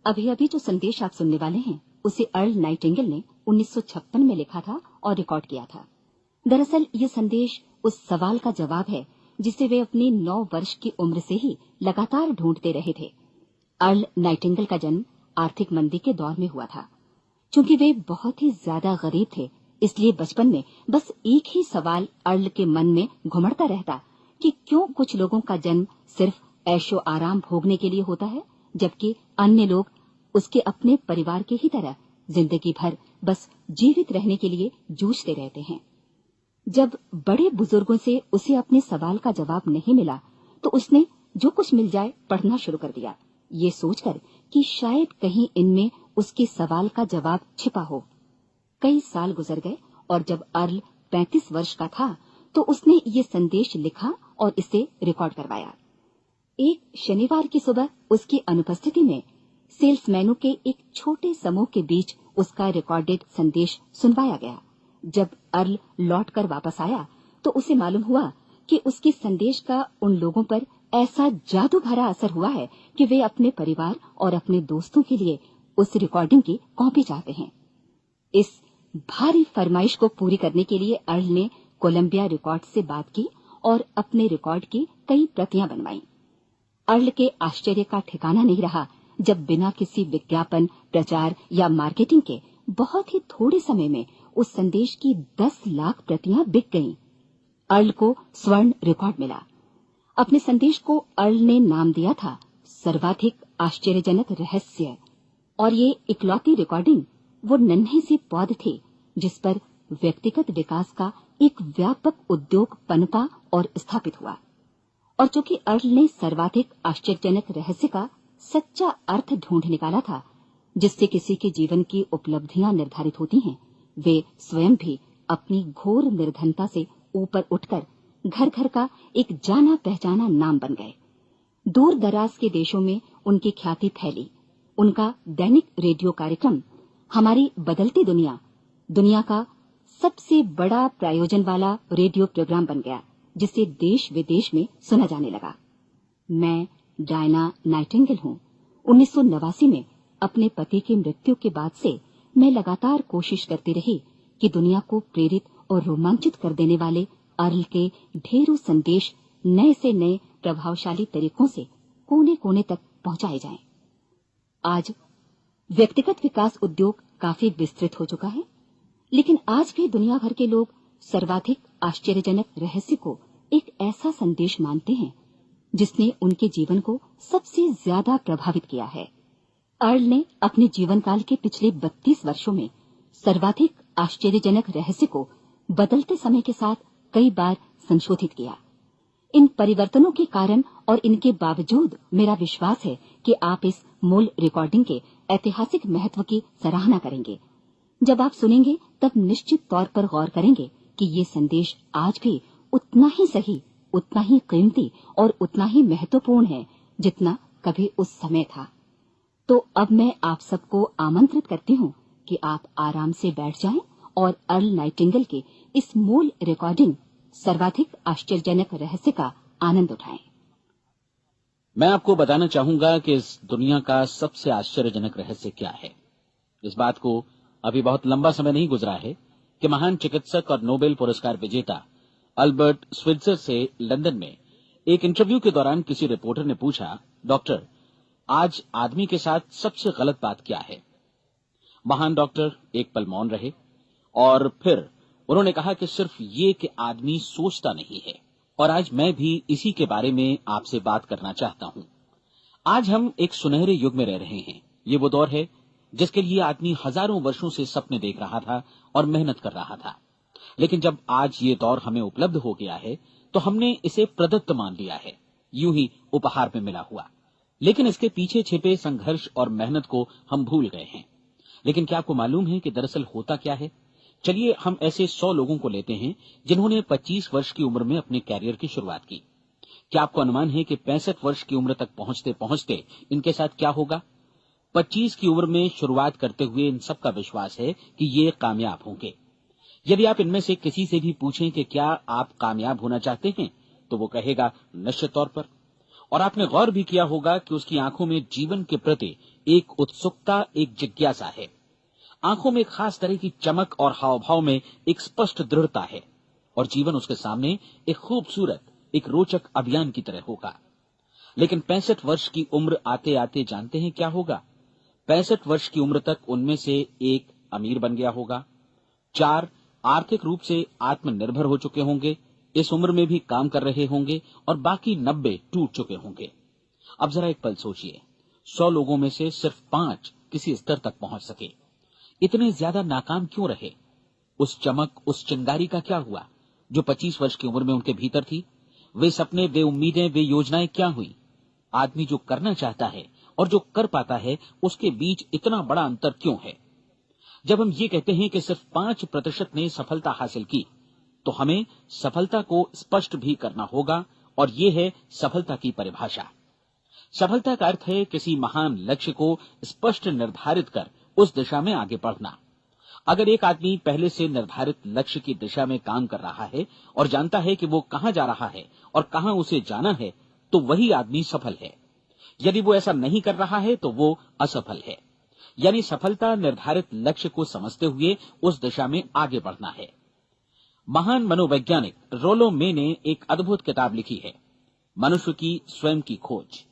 अभी अभी जो संदेश आप सुनने वाले हैं उसे अर्ल नाइटिंगेल ने 1956 में लिखा था और रिकॉर्ड किया था। दरअसल ये संदेश उस सवाल का जवाब है जिसे वे अपनी 9 वर्ष की उम्र से ही लगातार ढूंढते रहे थे। अर्ल नाइटिंगेल का जन्म आर्थिक मंदी के दौर में हुआ था। चूंकि वे बहुत ही ज्यादा गरीब थे, इसलिए बचपन में बस एक ही सवाल अर्ल के मन में घुमड़ता रहता कि क्यों कुछ लोगों का जन्म सिर्फ ऐशो आराम भोगने के लिए होता है, जबकि अन्य लोग उसके अपने परिवार के ही तरह जिंदगी भर बस जीवित रहने के लिए जूझते रहते हैं। जब बड़े बुजुर्गों से उसे अपने सवाल का जवाब नहीं मिला, तो उसने जो कुछ मिल जाए पढ़ना शुरू कर दिया, ये सोचकर कि शायद कहीं इनमें उसके सवाल का जवाब छिपा हो। कई साल गुजर गए और जब अर्ल 35 वर्ष का था, तो उसने ये संदेश लिखा और इसे रिकॉर्ड करवाया। एक शनिवार की सुबह उसकी अनुपस्थिति में सेल्समैनों के एक छोटे समूह के बीच उसका रिकॉर्डेड संदेश सुनवाया गया। जब अर्ल लौटकर वापस आया, तो उसे मालूम हुआ कि उसके संदेश का उन लोगों पर ऐसा जादू भरा असर हुआ है कि वे अपने परिवार और अपने दोस्तों के लिए उस रिकॉर्डिंग की कॉपी चाहते हैं। इस भारी फरमाइश को पूरी करने के लिए अर्ल ने कोलंबिया रिकॉर्ड से बात की और अपने रिकॉर्ड की कई प्रतियां बनवाईं। अर्ल के आश्चर्य का ठिकाना नहीं रहा जब बिना किसी विज्ञापन, प्रचार या मार्केटिंग के बहुत ही थोड़े समय में उस संदेश की 10 लाख प्रतियां बिक गईं। अर्ल को स्वर्ण रिकॉर्ड मिला। अपने संदेश को अर्ल ने नाम दिया था सर्वाधिक आश्चर्यजनक रहस्य, और ये इकलौती रिकॉर्डिंग वो नन्हे से पौध थे जिस पर व्यक्तिगत विकास का एक व्यापक उद्योग पनपा और स्थापित हुआ। और चूंकि अर्ल ने सर्वाधिक आश्चर्यजनक रहस्य का सच्चा अर्थ ढूंढ निकाला था, जिससे किसी के जीवन की उपलब्धियां निर्धारित होती हैं, वे स्वयं भी अपनी घोर निर्धनता से ऊपर उठकर घर घर का एक जाना पहचाना नाम बन गए। दूर दराज के देशों में उनकी ख्याति फैली। उनका दैनिक रेडियो कार्यक्रम हमारी बदलती दुनिया का सबसे बड़ा प्रायोजन वाला रेडियो प्रोग्राम बन गया, जिसे देश विदेश में सुना जाने लगा। मैं डायना नाइटिंगेल हूँ। 1989 में अपने पति की मृत्यु के बाद से मैं लगातार कोशिश करती रही कि दुनिया को प्रेरित और रोमांचित कर देने वाले अर्ल के ढेरों संदेश नए से नए प्रभावशाली तरीकों से कोने कोने तक पहुंचाए जाएं। आज व्यक्तिगत विकास उद्योग काफी विस्तृत हो चुका है, लेकिन आज भी दुनिया भर के लोग सर्वाधिक आश्चर्यजनक रहस्य को एक ऐसा संदेश मानते हैं जिसने उनके जीवन को सबसे ज्यादा प्रभावित किया है। अर्ल ने अपने जीवन काल के पिछले 32 वर्षों में सर्वाधिक आश्चर्यजनक रहस्य को बदलते समय के साथ कई बार संशोधित किया। इन परिवर्तनों के कारण और इनके बावजूद मेरा विश्वास है कि आप इस मूल रिकॉर्डिंग के ऐतिहासिक महत्व की सराहना करेंगे। जब आप सुनेंगे तब निश्चित तौर पर गौर करेंगे कि ये संदेश आज भी उतना ही सही, उतना ही कीमती और उतना ही महत्वपूर्ण है जितना कभी उस समय था। तो अब मैं आप सबको आमंत्रित करती हूँ कि आप आराम से बैठ जाएं और अर्ल नाइटिंगेल के इस मूल रिकॉर्डिंग सर्वाधिक आश्चर्यजनक रहस्य का आनंद उठाएं। मैं आपको बताना चाहूंगा कि इस दुनिया का सबसे आश्चर्यजनक रहस्य क्या है। इस बात को अभी बहुत लंबा समय नहीं गुजरा है कि महान चिकित्सक और नोबेल पुरस्कार विजेता अल्बर्ट स्विट्जर से लंदन में एक इंटरव्यू के दौरान किसी रिपोर्टर ने पूछा, डॉक्टर, आज आदमी के साथ सबसे गलत बात क्या है? महान डॉक्टर एक पल मौन रहे और फिर उन्होंने कहा कि सिर्फ ये कि आदमी सोचता नहीं है। और आज मैं भी इसी के बारे में आपसे बात करना चाहता हूं। आज हम एक सुनहरे युग में रह रहे हैं। ये वो दौर है जिसके लिए आदमी हजारों वर्षों से सपने देख रहा था और मेहनत कर रहा था। लेकिन जब आज ये दौर हमें उपलब्ध हो गया है तो हमने इसे प्रदत्त मान लिया है, यूं ही उपहार में मिला हुआ। लेकिन इसके पीछे छिपे संघर्ष और मेहनत को हम भूल गए हैं। लेकिन क्या आपको मालूम है कि दरअसल होता क्या है? चलिए हम ऐसे 100 लोगों को लेते हैं जिन्होंने 25 वर्ष की उम्र में अपने कैरियर की शुरुआत की। क्या आपको अनुमान है कि 65 वर्ष की उम्र तक पहुंचते पहुंचते इनके साथ क्या होगा? 25 की उम्र में शुरुआत करते हुए इन सबका विश्वास है कि ये कामयाब होंगे। यदि आप इनमें से किसी से भी पूछें कि क्या आप कामयाब होना चाहते हैं, तो वो कहेगा निश्चित तौर पर। और आपने गौर भी किया होगा कि उसकी आंखों में जीवन के प्रति एक उत्सुकता, एक जिज्ञासा है। आंखों में एक खास तरह की चमक और हाव भाव में एक स्पष्ट दृढ़ता है और जीवन उसके सामने एक खूबसूरत, एक रोचक अभियान की तरह होगा। लेकिन 65 वर्ष की उम्र आते आते जानते हैं क्या होगा? 65 वर्ष की उम्र तक उनमें से एक अमीर बन गया होगा, 4 आर्थिक रूप से आत्मनिर्भर हो चुके होंगे, इस उम्र में भी काम कर रहे होंगे और बाकी 90 टूट चुके होंगे। अब जरा एक पल सोचिए, 100 लोगों में से सिर्फ 5 किसी स्तर तक पहुंच सके। इतने ज्यादा नाकाम क्यों रहे? उस चमक, उस चिंगारी का क्या हुआ जो 25 वर्ष की उम्र में उनके भीतर थी? वे सपने, वे उम्मीदें, वे योजनाएं क्या हुई? आदमी जो करना चाहता है और जो कर पाता है, उसके बीच इतना बड़ा अंतर क्यों है? जब हम ये कहते हैं कि सिर्फ 5% ने सफलता हासिल की, तो हमें सफलता को स्पष्ट भी करना होगा, और ये है सफलता की परिभाषा। सफलता का अर्थ है किसी महान लक्ष्य को स्पष्ट निर्धारित कर उस दिशा में आगे बढ़ना। अगर एक आदमी पहले से निर्धारित लक्ष्य की दिशा में काम कर रहा है और जानता है कि वो कहां जा रहा है और कहां उसे जाना है, तो वही आदमी सफल है। यदि वो ऐसा नहीं कर रहा है तो वो असफल है। यानी सफलता निर्धारित लक्ष्य को समझते हुए उस दिशा में आगे बढ़ना है। महान मनोवैज्ञानिक रोलो मे ने एक अद्भुत किताब लिखी है, मनुष्य की स्वयं की खोज।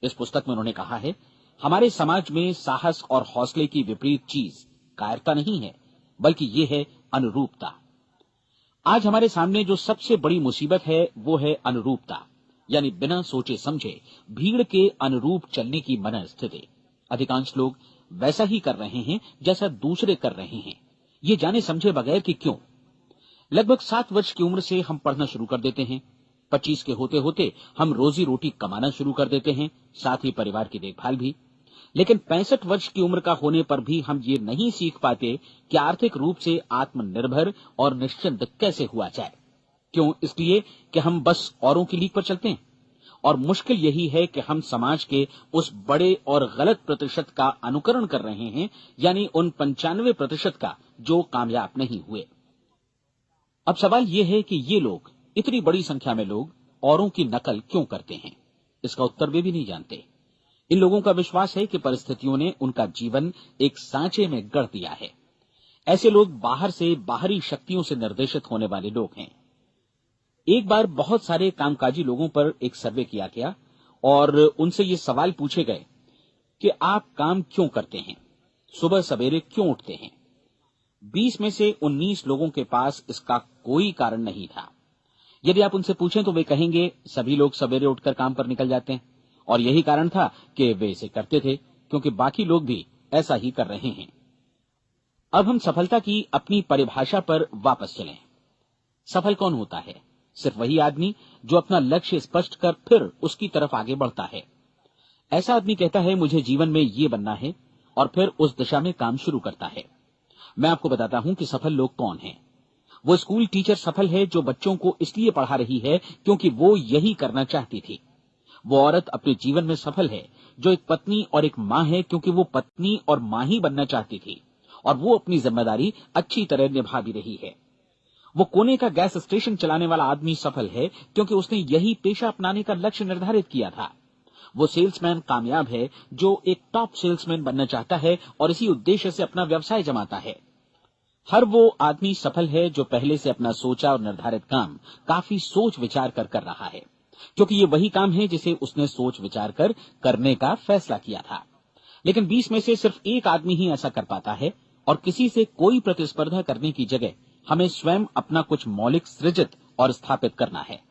इस पुस्तक में उन्होंने कहा है, हमारे समाज में साहस और हौसले की विपरीत चीज कायरता नहीं है, बल्कि ये है अनुरूपता। आज हमारे सामने जो सबसे बड़ी मुसीबत है वो है अनुरूपता, यानी बिना सोचे समझे भीड़ के अनुरूप चलने की मनस्थिति। अधिकांश लोग वैसा ही कर रहे हैं जैसा दूसरे कर रहे हैं, ये जाने समझे बगैर कि क्यों। लगभग 7 वर्ष की उम्र से हम पढ़ना शुरू कर देते हैं, 25 के होते होते हम रोजी रोटी कमाना शुरू कर देते हैं, साथ ही परिवार की देखभाल भी। लेकिन 65 वर्ष की उम्र का होने पर भी हम ये नहीं सीख पाते कि आर्थिक रूप से आत्मनिर्भर और निश्चिंत कैसे हुआ जाए। क्यों? इसलिए कि हम बस औरों की लीक पर चलते हैं। और मुश्किल यही है कि हम समाज के उस बड़े और गलत प्रतिशत का अनुकरण कर रहे हैं, यानी उन 95% का जो कामयाब नहीं हुए। अब सवाल यह है कि ये लोग, इतनी बड़ी संख्या में लोग, औरों की नकल क्यों करते हैं? इसका उत्तर वे भी नहीं जानते। इन लोगों का विश्वास है कि परिस्थितियों ने उनका जीवन एक सांचे में गढ़ दिया है। ऐसे लोग बाहर से, बाहरी शक्तियों से निर्देशित होने वाले लोग हैं। एक बार बहुत सारे कामकाजी लोगों पर एक सर्वे किया गया और उनसे ये सवाल पूछे गए कि आप काम क्यों करते हैं, सुबह सवेरे क्यों उठते हैं? 20 में से 19 लोगों के पास इसका कोई कारण नहीं था। यदि आप उनसे पूछें तो वे कहेंगे सभी लोग सवेरे उठकर काम पर निकल जाते हैं, और यही कारण था कि वे इसे करते थे क्योंकि बाकी लोग भी ऐसा ही कर रहे हैं। अब हम सफलता की अपनी परिभाषा पर वापस चलें। सफल कौन होता है? सिर्फ वही आदमी जो अपना लक्ष्य स्पष्ट कर फिर उसकी तरफ आगे बढ़ता है। ऐसा आदमी कहता है मुझे जीवन में ये बनना है, और फिर उस दिशा में काम शुरू करता है। मैं आपको बताता हूं कि सफल लोग कौन हैं। वो स्कूल टीचर सफल है जो बच्चों को इसलिए पढ़ा रही है क्योंकि वो यही करना चाहती थी। वो औरत अपने जीवन में सफल है जो एक पत्नी और एक मां है क्योंकि वो पत्नी और मां ही बनना चाहती थी, और वो अपनी जिम्मेदारी अच्छी तरह निभा भी रही है। वो कोने का गैस स्टेशन चलाने वाला आदमी सफल है क्योंकि उसने यही पेशा अपनाने का लक्ष्य निर्धारित किया था। वो सेल्समैन कामयाब है जो एक टॉप सेल्समैन बनना चाहता है और इसी उद्देश्य से अपना व्यवसाय जमाता है। हर वो आदमी सफल है जो पहले से अपना सोचा और निर्धारित काम काफी सोच विचार कर रहा है, क्योंकि ये वही काम है जिसे उसने सोच विचार कर करने का फैसला किया था। लेकिन 20 में से सिर्फ एक आदमी ही ऐसा कर पाता है, और किसी से कोई प्रतिस्पर्धा करने की जगह हमें स्वयं अपना कुछ मौलिक सृजित और स्थापित करना है।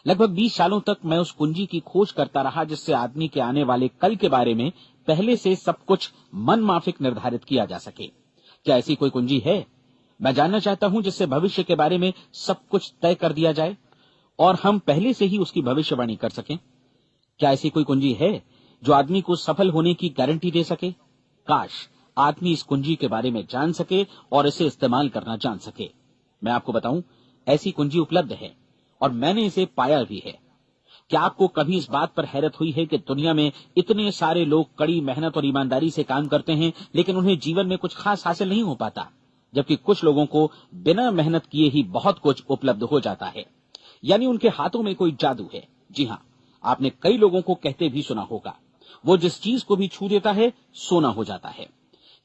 लगभग 20 सालों तक मैं उस कुंजी की खोज करता रहा जिससे आदमी के आने वाले कल के बारे में पहले से सब कुछ मन माफिक निर्धारित किया जा सके। क्या ऐसी कोई कुंजी है? मैं जानना चाहता हूं जिससे भविष्य के बारे में सब कुछ तय कर दिया जाए और हम पहले से ही उसकी भविष्यवाणी कर सकें। क्या ऐसी कोई कुंजी है जो आदमी को सफल होने की गारंटी दे सके? काश आदमी इस कुंजी के बारे में जान सके और इसे इस्तेमाल करना जान सके। मैं आपको बताऊं, ऐसी कुंजी उपलब्ध है और मैंने इसे पाया भी है। क्या आपको कभी इस बात पर हैरत हुई है कि दुनिया में इतने सारे लोग कड़ी मेहनत और ईमानदारी से काम करते हैं, लेकिन उन्हें जीवन में कुछ खास हासिल नहीं हो पाता, जबकि कुछ लोगों को बिना मेहनत किए ही बहुत कुछ उपलब्ध हो जाता है। यानी उनके हाथों में कोई जादू है। जी हां, आपने कई लोगों को कहते भी सुना होगा, वो जिस चीज को भी छू देता है सोना हो जाता है।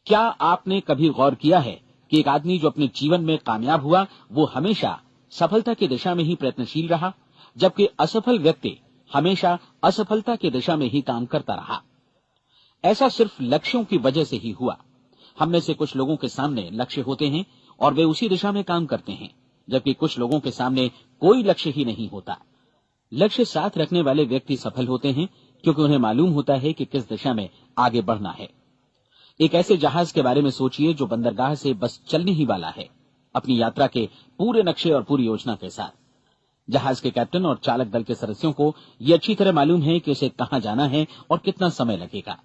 क्या आपने कभी गौर किया है कि एक आदमी जो अपने जीवन में कामयाब हुआ वो हमेशा सफलता की दिशा में ही प्रयत्नशील रहा, जबकि असफल व्यक्ति हमेशा असफलता की दिशा में ही काम करता रहा। ऐसा सिर्फ लक्ष्यों की वजह से ही हुआ। हम में से कुछ लोगों के सामने लक्ष्य होते हैं और वे उसी दिशा में काम करते हैं, जबकि कुछ लोगों के सामने कोई लक्ष्य ही नहीं होता। लक्ष्य साथ रखने वाले व्यक्ति सफल होते हैं क्योंकि उन्हें मालूम होता है कि किस दिशा में आगे बढ़ना है। एक ऐसे जहाज के बारे में सोचिए जो बंदरगाह से बस चलने ही वाला है, अपनी यात्रा के पूरे नक्शे और पूरी योजना के साथ। जहाज के कैप्टन और चालक दल के सदस्यों को यह अच्छी तरह मालूम है कि उसे कहां जाना है और कितना समय लगेगा।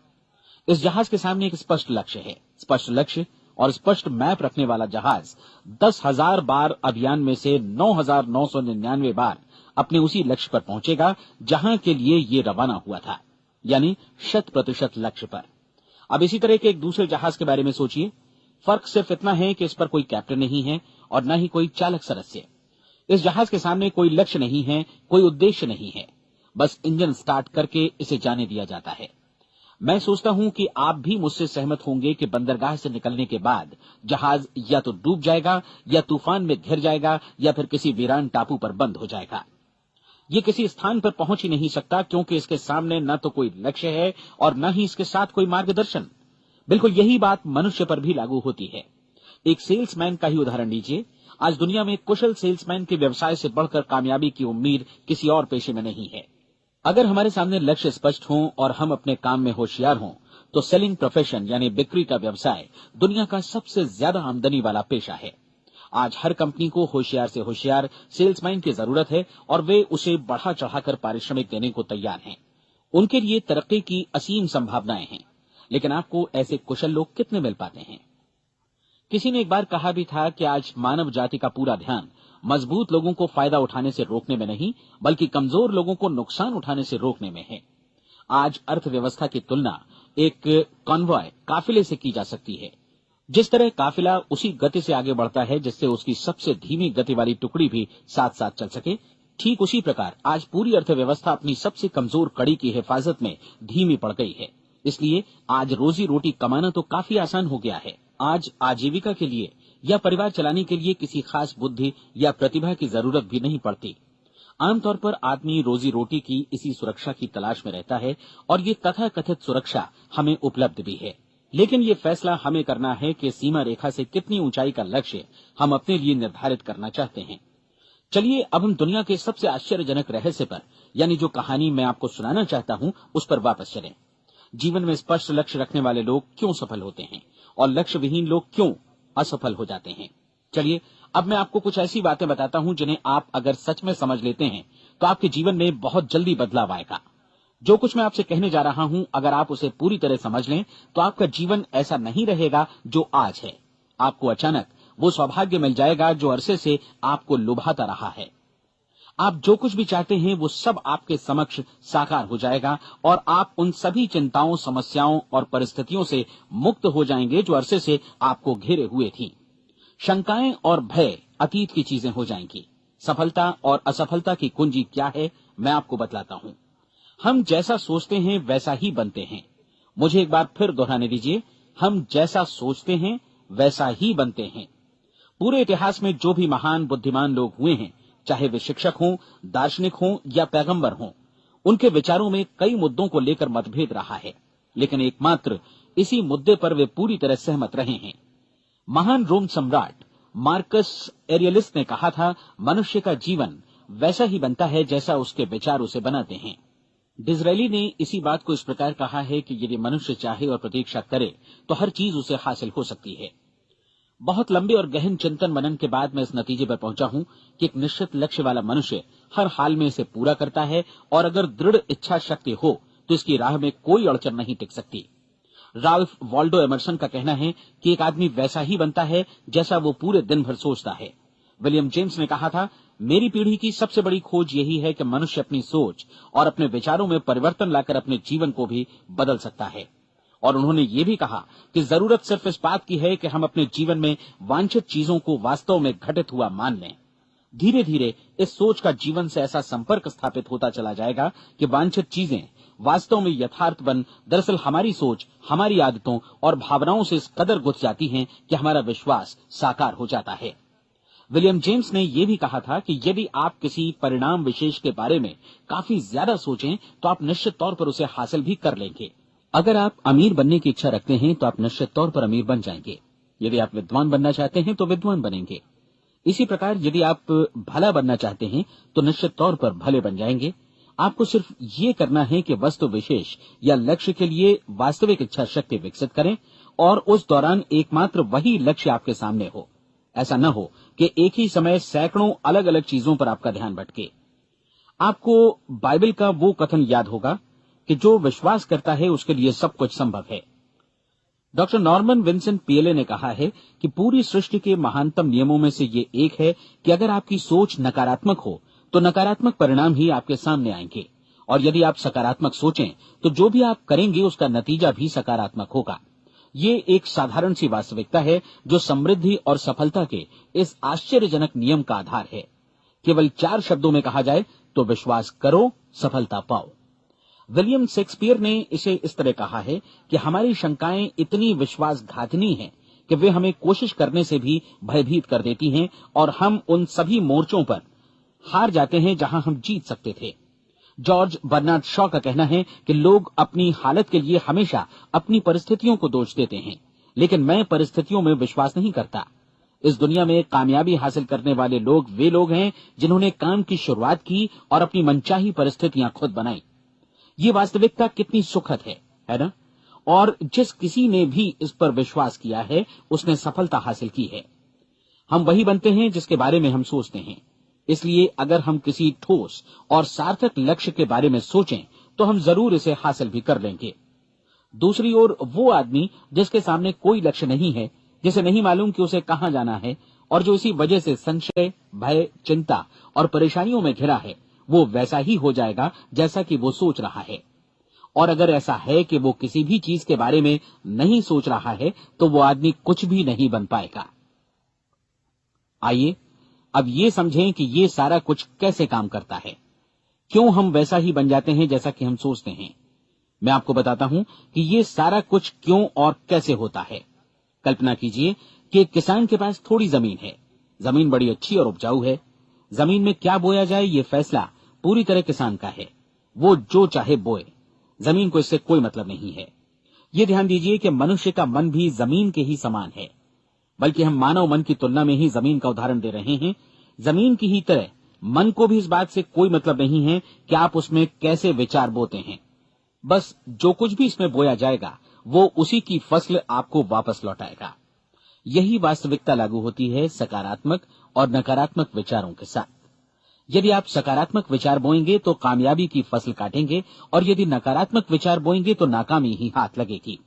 इस जहाज के सामने एक स्पष्ट लक्ष्य है। स्पष्ट लक्ष्य और स्पष्ट मैप रखने वाला जहाज 10,000 बार अभियान में से 9,999 बार अपने उसी लक्ष्य पर पहुंचेगा जहां के लिए ये रवाना हुआ था, यानी 100% लक्ष्य पर। अब इसी तरह के एक दूसरे जहाज के बारे में सोचिए। फर्क सिर्फ इतना है कि इस पर कोई कैप्टन नहीं है और न ही कोई चालक सदस्य। इस जहाज के सामने कोई लक्ष्य नहीं है, कोई उद्देश्य नहीं है, बस इंजन स्टार्ट करके इसे जाने दिया जाता है। मैं सोचता हूं कि आप भी मुझसे सहमत होंगे कि बंदरगाह से निकलने के बाद जहाज या तो डूब जाएगा या तूफान में घिर जाएगा या फिर किसी वीरान टापू पर बंद हो जाएगा। ये किसी स्थान पर पहुंच ही नहीं सकता क्योंकि इसके सामने न तो कोई लक्ष्य है और न ही इसके साथ कोई मार्गदर्शन। बिल्कुल यही बात मनुष्य पर भी लागू होती है। एक सेल्समैन का ही उदाहरण लीजिए। आज दुनिया में कुशल सेल्समैन के व्यवसाय से बढ़कर कामयाबी की उम्मीद किसी और पेशे में नहीं है। अगर हमारे सामने लक्ष्य स्पष्ट हो और हम अपने काम में होशियार हों, तो सेलिंग प्रोफेशन यानी बिक्री का व्यवसाय दुनिया का सबसे ज्यादा आमदनी वाला पेशा है। आज हर कंपनी को होशियार से होशियार सेल्समैन की जरूरत है और वे उसे बढ़ा चढ़ाकर पारिश्रमिक देने को तैयार हैं। उनके लिए तरक्की की असीम संभावनाएं हैं, लेकिन आपको ऐसे कुशल लोग कितने मिल पाते हैं? किसी ने एक बार कहा भी था कि आज मानव जाति का पूरा ध्यान मजबूत लोगों को फायदा उठाने से रोकने में नहीं, बल्कि कमजोर लोगों को नुकसान उठाने से रोकने में है। आज अर्थव्यवस्था की तुलना एक कॉन्वॉय काफिले से की जा सकती है। जिस तरह काफिला उसी गति से आगे बढ़ता है जिससे उसकी सबसे धीमी गति वाली टुकड़ी भी साथ साथ चल सके, ठीक उसी प्रकार आज पूरी अर्थव्यवस्था अपनी सबसे कमजोर कड़ी की हिफाजत में धीमी पड़ गई है। इसलिए आज रोजी रोटी कमाना तो काफी आसान हो गया है। आज आजीविका के लिए या परिवार चलाने के लिए किसी खास बुद्धि या प्रतिभा की जरूरत भी नहीं पड़ती। आमतौर पर आदमी रोजी रोटी की इसी सुरक्षा की तलाश में रहता है और ये तथाकथित सुरक्षा हमें उपलब्ध भी है। लेकिन ये फैसला हमें करना है कि सीमा रेखा से कितनी ऊंचाई का लक्ष्य हम अपने लिए निर्धारित करना चाहते हैं। चलिए अब हम दुनिया के सबसे आश्चर्यजनक रहस्य पर, यानी जो कहानी मैं आपको सुनाना चाहता हूं, उस पर वापस चलें। जीवन में स्पष्ट लक्ष्य रखने वाले लोग क्यों सफल होते हैं और लक्ष्य विहीन लोग क्यों असफल हो जाते हैं? चलिए अब मैं आपको कुछ ऐसी बातें बताता हूं जिन्हें आप अगर सच में समझ लेते हैं तो आपके जीवन में बहुत जल्दी बदलाव आएगा। जो कुछ मैं आपसे कहने जा रहा हूं, अगर आप उसे पूरी तरह समझ लें तो आपका जीवन ऐसा नहीं रहेगा जो आज है। आपको अचानक वो सौभाग्य मिल जाएगा जो अरसे से आपको लुभाता रहा है। आप जो कुछ भी चाहते हैं वो सब आपके समक्ष साकार हो जाएगा और आप उन सभी चिंताओं, समस्याओं और परिस्थितियों से मुक्त हो जाएंगे जो अरसे से आपको घेरे हुए थी। शंकाएं और भय अतीत की चीजें हो जाएंगी। सफलता और असफलता की कुंजी क्या है, मैं आपको बतलाता हूं। हम जैसा सोचते हैं वैसा ही बनते हैं। मुझे एक बार फिर दोहराने दीजिए, हम जैसा सोचते हैं वैसा ही बनते हैं। पूरे इतिहास में जो भी महान बुद्धिमान लोग हुए हैं, चाहे वे शिक्षक हों, दार्शनिक हों या पैगंबर हों, उनके विचारों में कई मुद्दों को लेकर मतभेद रहा है, लेकिन एकमात्र इसी मुद्दे पर वे पूरी तरह सहमत रहे हैं। महान रोम सम्राट मार्कस एरियलिस ने कहा था, मनुष्य का जीवन वैसा ही बनता है जैसा उसके विचार उसे बनाते हैं। डिज़रायली ने इसी बात को इस प्रकार कहा है कि यदि मनुष्य चाहे और प्रतीक्षा करे तो हर चीज उसे हासिल हो सकती है। बहुत लंबे और गहन चिंतन मनन के बाद मैं इस नतीजे पर पहुंचा हूं कि एक निश्चित लक्ष्य वाला मनुष्य हर हाल में इसे पूरा करता है और अगर दृढ़ इच्छा शक्ति हो तो इसकी राह में कोई अड़चन नहीं टिक सकती। राल्फ वॉल्डो एमर्सन का कहना है कि एक आदमी वैसा ही बनता है जैसा वो पूरे दिन भर सोचता है। विलियम जेम्स ने कहा था, मेरी पीढ़ी की सबसे बड़ी खोज यही है कि मनुष्य अपनी सोच और अपने विचारों में परिवर्तन लाकर अपने जीवन को भी बदल सकता है। और उन्होंने ये भी कहा कि जरूरत सिर्फ इस बात की है कि हम अपने जीवन में वांछित चीजों को वास्तव में घटित हुआ मान लें। धीरे धीरे इस सोच का जीवन से ऐसा संपर्क स्थापित होता चला जाएगा कि वांछित चीजें वास्तव में यथार्थ बन दरअसल हमारी सोच, हमारी आदतों और भावनाओं से इस कदर गुथ जाती हैं कि हमारा विश्वास साकार हो जाता है। विलियम जेम्स ने यह भी कहा था कि यदि आप किसी परिणाम विशेष के बारे में काफी ज्यादा सोचें तो आप निश्चित तौर पर उसे हासिल भी कर लेंगे। अगर आप अमीर बनने की इच्छा रखते हैं तो आप निश्चित तौर पर अमीर बन जाएंगे। यदि आप विद्वान बनना चाहते हैं तो विद्वान बनेंगे। इसी प्रकार यदि आप भला बनना चाहते हैं तो निश्चित तौर पर भले बन जाएंगे। आपको सिर्फ ये करना है कि वस्तु विशेष या लक्ष्य के लिए वास्तविक इच्छा शक्ति विकसित करें और उस दौरान एकमात्र वही लक्ष्य आपके सामने हो। ऐसा न हो कि एक ही समय सैकड़ों अलग अलग चीजों पर आपका ध्यान भटके। आपको बाइबल का वो कथन याद होगा कि जो विश्वास करता है उसके लिए सब कुछ संभव है। डॉक्टर नॉर्मन विंसेंट पीएले ने कहा है कि पूरी सृष्टि के महानतम नियमों में से ये एक है कि अगर आपकी सोच नकारात्मक हो तो नकारात्मक परिणाम ही आपके सामने आएंगे, और यदि आप सकारात्मक सोचें तो जो भी आप करेंगे उसका नतीजा भी सकारात्मक होगा। ये एक साधारण सी वास्तविकता है जो समृद्धि और सफलता के इस आश्चर्यजनक नियम का आधार है। केवल 4 शब्दों में कहा जाए तो विश्वास करो, सफलता पाओ। विलियम शेक्सपियर ने इसे इस तरह कहा है कि हमारी शंकाएं इतनी विश्वासघातिनी हैं कि वे हमें कोशिश करने से भी भयभीत कर देती हैं और हम उन सभी मोर्चों पर हार जाते हैं जहां हम जीत सकते थे। जॉर्ज बर्नार्ड शॉ का कहना है कि लोग अपनी हालत के लिए हमेशा अपनी परिस्थितियों को दोष देते हैं, लेकिन मैं परिस्थितियों में विश्वास नहीं करता। इस दुनिया में कामयाबी हासिल करने वाले लोग वे लोग हैं जिन्होंने काम की शुरुआत की और अपनी मनचाही परिस्थितियां खुद बनाई। ये वास्तविकता कितनी सुखद है ना? और जिस किसी ने भी इस पर विश्वास किया है उसने सफलता हासिल की है। हम वही बनते हैं जिसके बारे में हम सोचते हैं। इसलिए अगर हम किसी ठोस और सार्थक लक्ष्य के बारे में सोचें तो हम जरूर इसे हासिल भी कर लेंगे। दूसरी ओर वो आदमी जिसके सामने कोई लक्ष्य नहीं है, जिसे नहीं मालूम कि उसे कहां जाना है और जो इसी वजह से संशय, भय, चिंता और परेशानियों में घिरा है, वो वैसा ही हो जाएगा जैसा कि वो सोच रहा है। और अगर ऐसा है कि वो किसी भी चीज के बारे में नहीं सोच रहा है तो वो आदमी कुछ भी नहीं बन पाएगा। आइए अब ये समझें कि ये सारा कुछ कैसे काम करता है, क्यों हम वैसा ही बन जाते हैं जैसा कि हम सोचते हैं। मैं आपको बताता हूं कि ये सारा कुछ क्यों और कैसे होता है। कल्पना कीजिए कि एक किसान के पास थोड़ी जमीन है। जमीन बड़ी अच्छी और उपजाऊ है। जमीन में क्या बोया जाए ये फैसला पूरी तरह किसान का है। वो जो चाहे बोए, जमीन को इससे कोई मतलब नहीं है। ये ध्यान दीजिए कि मनुष्य का मन भी जमीन के ही समान है, बल्कि हम मानव मन की तुलना में ही जमीन का उदाहरण दे रहे हैं। जमीन की ही तरह मन को भी इस बात से कोई मतलब नहीं है कि आप उसमें कैसे विचार बोते हैं। बस जो कुछ भी इसमें बोया जाएगा वो उसी की फसल आपको वापस लौटाएगा। यही वास्तविकता लागू होती है सकारात्मक और नकारात्मक विचारों के साथ। यदि आप सकारात्मक विचार बोएंगे तो कामयाबी की फसल काटेंगे, और यदि नकारात्मक विचार बोएंगे तो नाकामी ही हाथ लगेगी।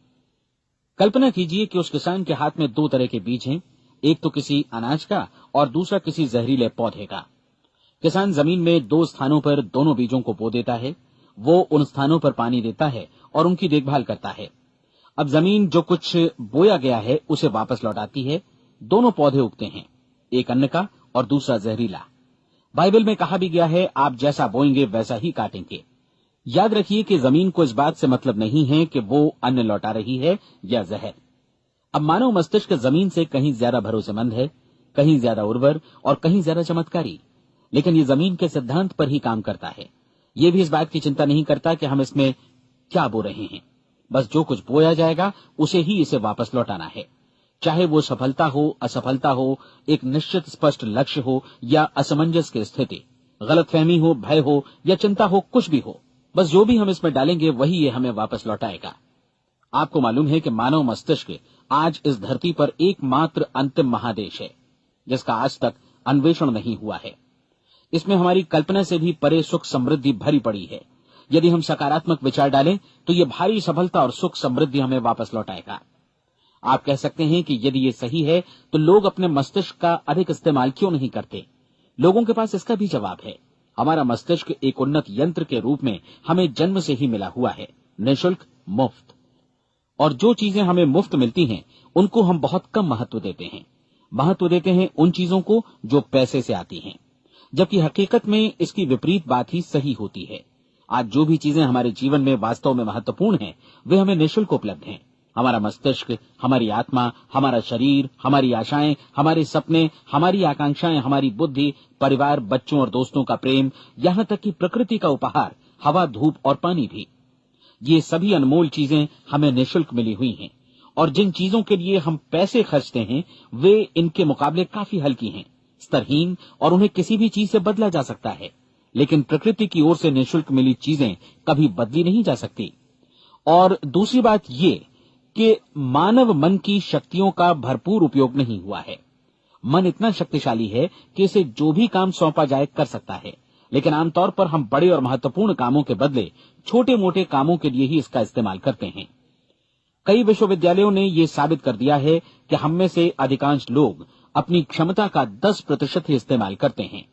कल्पना कीजिए कि उस किसान के हाथ में 2 तरह के बीज हैं, एक तो किसी अनाज का और दूसरा किसी जहरीले पौधे का। किसान जमीन में 2 स्थानों पर दोनों बीजों को बो देता है। वो उन स्थानों पर पानी देता है और उनकी देखभाल करता है। अब जमीन जो कुछ बोया गया है उसे वापस लौटाती है। दोनों पौधे उगते हैं, एक अन्न का और दूसरा जहरीला। बाइबल में कहा भी गया है, आप जैसा बोएंगे वैसा ही काटेंगे। याद रखिए कि जमीन को इस बात से मतलब नहीं है कि वो अन्न लौटा रही है या जहर। अब मानव मस्तिष्क जमीन से कहीं ज्यादा भरोसेमंद है, कहीं ज्यादा उर्वर और कहीं ज्यादा चमत्कारी, लेकिन ये जमीन के सिद्धांत पर ही काम करता है। ये भी इस बात की चिंता नहीं करता कि हम इसमें क्या बो रहे हैं। बस जो कुछ बोया जाएगा उसे ही इसे वापस लौटाना है, चाहे वो सफलता हो, असफलता हो, एक निश्चित स्पष्ट लक्ष्य हो या असमंजस की स्थिति, गलतफहमी हो, भय हो या चिंता हो, कुछ भी हो। बस जो भी हम इसमें डालेंगे वही ये हमें वापस लौटाएगा। आपको मालूम है कि मानव मस्तिष्क आज इस धरती पर एकमात्र अंतिम महादेश है जिसका आज तक अन्वेषण नहीं हुआ है। इसमें हमारी कल्पना से भी परे सुख समृद्धि भरी पड़ी है। यदि हम सकारात्मक विचार डालें तो ये भारी सफलता और सुख समृद्धि हमें वापस लौटाएगा। आप कह सकते हैं कि यदि ये सही है तो लोग अपने मस्तिष्क का अधिक इस्तेमाल क्यों नहीं करते? लोगों के पास इसका भी जवाब है। हमारा मस्तिष्क एक उन्नत यंत्र के रूप में हमें जन्म से ही मिला हुआ है, निःशुल्क, मुफ्त। और जो चीजें हमें मुफ्त मिलती हैं उनको हम बहुत कम महत्व देते हैं। महत्व देते हैं उन चीजों को जो पैसे से आती हैं। जबकि हकीकत में इसकी विपरीत बात ही सही होती है। आज जो भी चीजें हमारे जीवन में वास्तव में महत्वपूर्ण हैं, वे हमें निःशुल्क उपलब्ध हैं। हमारा मस्तिष्क, हमारी आत्मा, हमारा शरीर, हमारी आशाएं, हमारे सपने, हमारी आकांक्षाएं, हमारी बुद्धि, परिवार, बच्चों और दोस्तों का प्रेम, यहाँ तक कि प्रकृति का उपहार, हवा, धूप और पानी भी। ये सभी अनमोल चीजें हमें निःशुल्क मिली हुई हैं, और जिन चीजों के लिए हम पैसे खर्चते हैं वे इनके मुकाबले काफी हल्की हैं, स्तरहीन, और उन्हें किसी भी चीज से बदला जा सकता है। लेकिन प्रकृति की ओर से निःशुल्क मिली चीजें कभी बदली नहीं जा सकती। और दूसरी बात ये कि मानव मन की शक्तियों का भरपूर उपयोग नहीं हुआ है। मन इतना शक्तिशाली है कि इसे जो भी काम सौंपा जाए कर सकता है, लेकिन आमतौर पर हम बड़े और महत्वपूर्ण कामों के बदले छोटे मोटे कामों के लिए ही इसका इस्तेमाल करते हैं। कई विश्वविद्यालयों ने यह साबित कर दिया है कि हम में से अधिकांश लोग अपनी क्षमता का 10% ही इस्तेमाल करते हैं।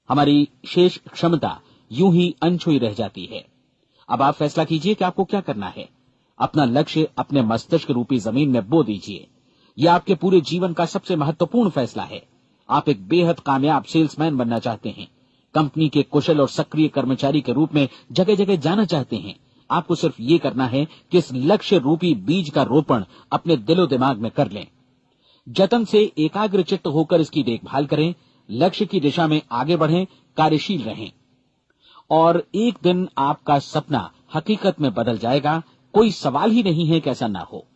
हमारी शेष क्षमता यूं ही अनछुई रह जाती है। अब आप फैसला कीजिए कि आपको क्या करना है। अपना लक्ष्य अपने मस्तिष्क रूपी जमीन में बो दीजिए। यह आपके पूरे जीवन का सबसे महत्वपूर्ण फैसला है। आप एक बेहद कामयाब सेल्समैन बनना चाहते हैं, कंपनी के कुशल और सक्रिय कर्मचारी के रूप में जगह जगह जाना चाहते हैं। आपको सिर्फ ये करना है कि इस लक्ष्य रूपी बीज का रोपण अपने दिलो दिमाग में कर लें। जतन से एकाग्रचित्त होकर इसकी देखभाल करें, लक्ष्य की दिशा में आगे बढ़ें, कार्यशील रहें, और एक दिन आपका सपना हकीकत में बदल जाएगा। कोई सवाल ही नहीं है कि ऐसा ना हो।